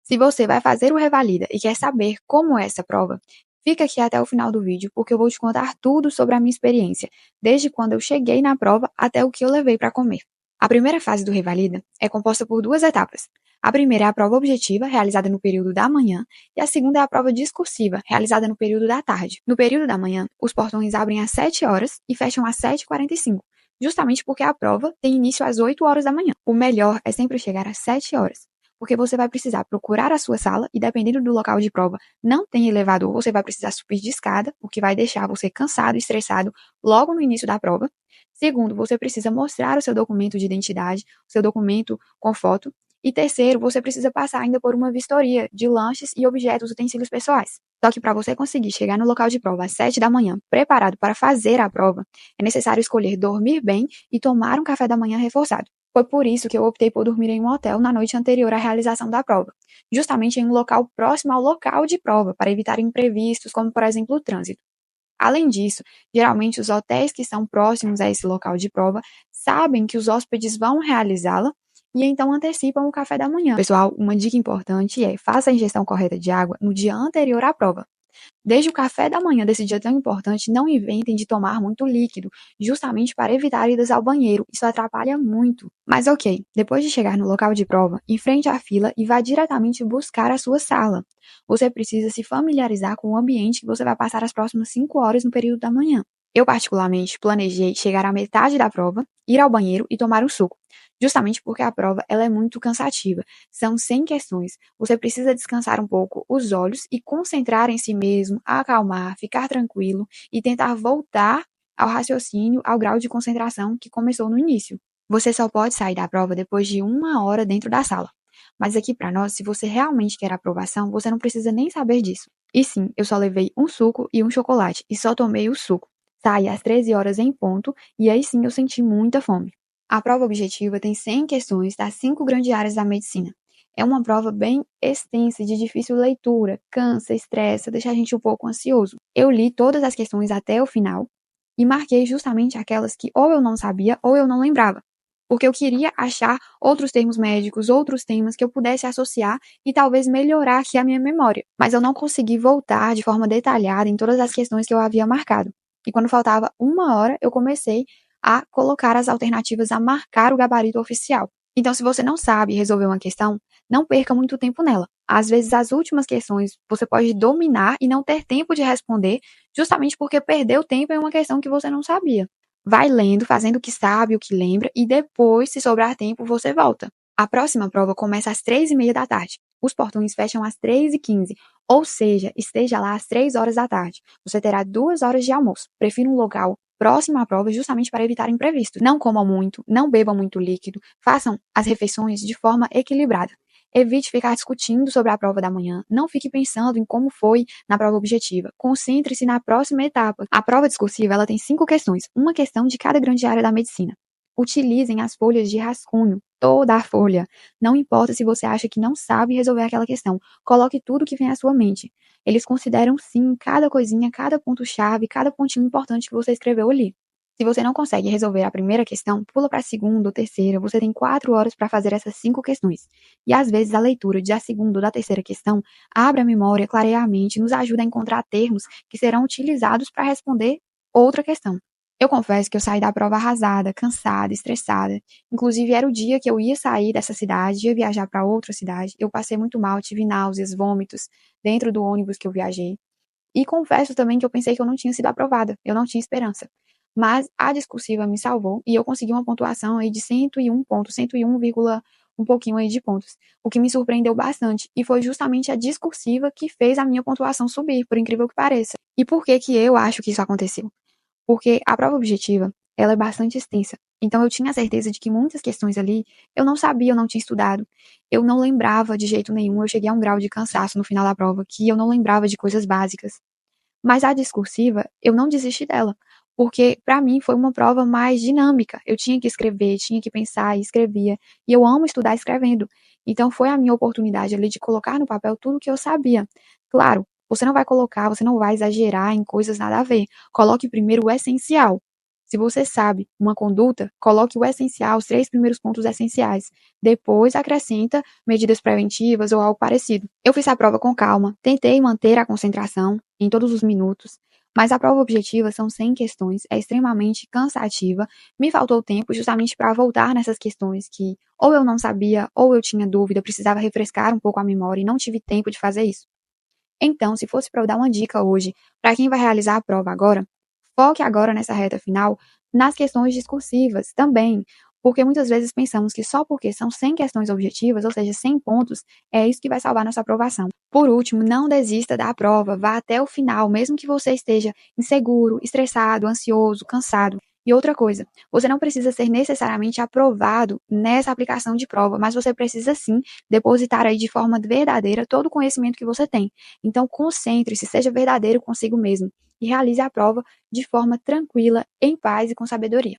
Se você vai fazer o Revalida e quer saber como é essa prova, fica aqui até o final do vídeo, porque eu vou te contar tudo sobre a minha experiência, desde quando eu cheguei na prova até o que eu levei para comer. A primeira fase do Revalida é composta por duas etapas. A primeira é a prova objetiva, realizada no período da manhã, e a segunda é a prova discursiva, realizada no período da tarde. No período da manhã, os portões abrem às 7 horas e fecham às 7h45, justamente porque a prova tem início às 8 horas da manhã. O melhor é sempre chegar às 7 horas, porque você vai precisar procurar a sua sala e, dependendo do local de prova, não tem elevador, você vai precisar subir de escada, o que vai deixar você cansado e estressado logo no início da prova. Segundo, você precisa mostrar o seu documento de identidade, o seu documento com foto. E terceiro, você precisa passar ainda por uma vistoria de lanches e objetos, utensílios pessoais. Só que para você conseguir chegar no local de prova às 7 da manhã, preparado para fazer a prova, é necessário escolher dormir bem e tomar um café da manhã reforçado. Foi por isso que eu optei por dormir em um hotel na noite anterior à realização da prova, justamente em um local próximo ao local de prova, para evitar imprevistos, como por exemplo o trânsito. Além disso, geralmente os hotéis que são próximos a esse local de prova sabem que os hóspedes vão realizá-la e então antecipam o café da manhã. Pessoal, uma dica importante é: faça a ingestão correta de água no dia anterior à prova. Desde o café da manhã desse dia tão importante, não inventem de tomar muito líquido, justamente para evitar idas ao banheiro. Isso atrapalha muito. Mas ok, depois de chegar no local de prova, enfrente a fila e vá diretamente buscar a sua sala. Você precisa se familiarizar com o ambiente que você vai passar as próximas 5 horas no período da manhã. Eu, particularmente, planejei chegar à metade da prova, ir ao banheiro e tomar um suco. Justamente porque a prova ela é muito cansativa. São 100 questões. Você precisa descansar um pouco os olhos e concentrar em si mesmo, acalmar, ficar tranquilo e tentar voltar ao raciocínio, ao grau de concentração que começou no início. Você só pode sair da prova depois de 1 hora dentro da sala. Mas aqui para nós, se você realmente quer aprovação, você não precisa nem saber disso. E sim, eu só levei um suco e um chocolate e só tomei o suco. Saí às 13 horas em ponto e aí sim eu senti muita fome. A prova objetiva tem 100 questões das 5 grandes áreas da medicina. É uma prova bem extensa e de difícil leitura, cansa, estressa, deixa a gente um pouco ansioso. Eu li todas as questões até o final e marquei justamente aquelas que ou eu não sabia ou eu não lembrava, porque eu queria achar outros termos médicos, outros temas que eu pudesse associar e talvez melhorar aqui a minha memória. Mas eu não consegui voltar de forma detalhada em todas as questões que eu havia marcado. E quando faltava 1 hora, eu comecei a colocar as alternativas a marcar o gabarito oficial. Então, se você não sabe resolver uma questão, não perca muito tempo nela. Às vezes, as últimas questões você pode dominar e não ter tempo de responder, justamente porque perdeu tempo em uma questão que você não sabia. Vai lendo, fazendo o que sabe, o que lembra, e depois, se sobrar tempo, você volta. A próxima prova começa às 3h30 da tarde. Os portões fecham às 3h15, ou seja, esteja lá às 3 horas da tarde. Você terá 2 horas de almoço. Prefira um local próximo à prova justamente para evitar imprevistos. Não comam muito, não bebam muito líquido, façam as refeições de forma equilibrada. Evite ficar discutindo sobre a prova da manhã, não fique pensando em como foi na prova objetiva. Concentre-se na próxima etapa. A prova discursiva ela tem 5 questões, uma questão de cada grande área da medicina. Utilizem as folhas de rascunho, toda a folha. Não importa se você acha que não sabe resolver aquela questão, coloque tudo que vem à sua mente. Eles consideram sim cada coisinha, cada ponto-chave, cada pontinho importante que você escreveu ali. Se você não consegue resolver a primeira questão, pula para a segunda ou terceira. Você tem 4 horas para fazer essas 5 questões. E às vezes a leitura da segunda ou da terceira questão abre a memória, clareia a mente, nos ajuda a encontrar termos que serão utilizados para responder outra questão. Eu confesso que eu saí da prova arrasada, cansada, estressada. Inclusive, era o dia que eu ia sair dessa cidade, ia viajar para outra cidade. Eu passei muito mal, tive náuseas, vômitos dentro do ônibus que eu viajei. E confesso também que eu pensei que eu não tinha sido aprovada, eu não tinha esperança. Mas a discursiva me salvou e eu consegui uma pontuação aí de 101 pontos, 101, um pouquinho aí de pontos, o que me surpreendeu bastante. E foi justamente a discursiva que fez a minha pontuação subir, por incrível que pareça. E por que que eu acho que isso aconteceu? Porque a prova objetiva, ela é bastante extensa. Então eu tinha certeza de que muitas questões ali eu não sabia, eu não tinha estudado, eu não lembrava de jeito nenhum, eu cheguei a um grau de cansaço no final da prova que eu não lembrava de coisas básicas. Mas a discursiva, eu não desisti dela, porque para mim foi uma prova mais dinâmica. Eu tinha que escrever, tinha que pensar e escrevia, e eu amo estudar escrevendo. Então foi a minha oportunidade ali de colocar no papel tudo o que eu sabia. Claro, você não vai colocar, você não vai exagerar em coisas nada a ver. Coloque primeiro o essencial. Se você sabe uma conduta, coloque o essencial, os 3 primeiros pontos essenciais. Depois acrescenta medidas preventivas ou algo parecido. Eu fiz a prova com calma, tentei manter a concentração em todos os minutos, mas a prova objetiva são 100 questões, é extremamente cansativa. Me faltou tempo justamente para voltar nessas questões que ou eu não sabia, ou eu tinha dúvida, precisava refrescar um pouco a memória e não tive tempo de fazer isso. Então, se fosse para eu dar uma dica hoje para quem vai realizar a prova agora, foque agora nessa reta final nas questões discursivas também, porque muitas vezes pensamos que só porque são 100 questões objetivas, ou seja, 100 pontos, é isso que vai salvar nossa aprovação. Por último, não desista da prova, vá até o final, mesmo que você esteja inseguro, estressado, ansioso, cansado. E outra coisa, você não precisa ser necessariamente aprovado nessa aplicação de prova, mas você precisa sim depositar aí de forma verdadeira todo o conhecimento que você tem. Então, concentre-se, seja verdadeiro consigo mesmo e realize a prova de forma tranquila, em paz e com sabedoria.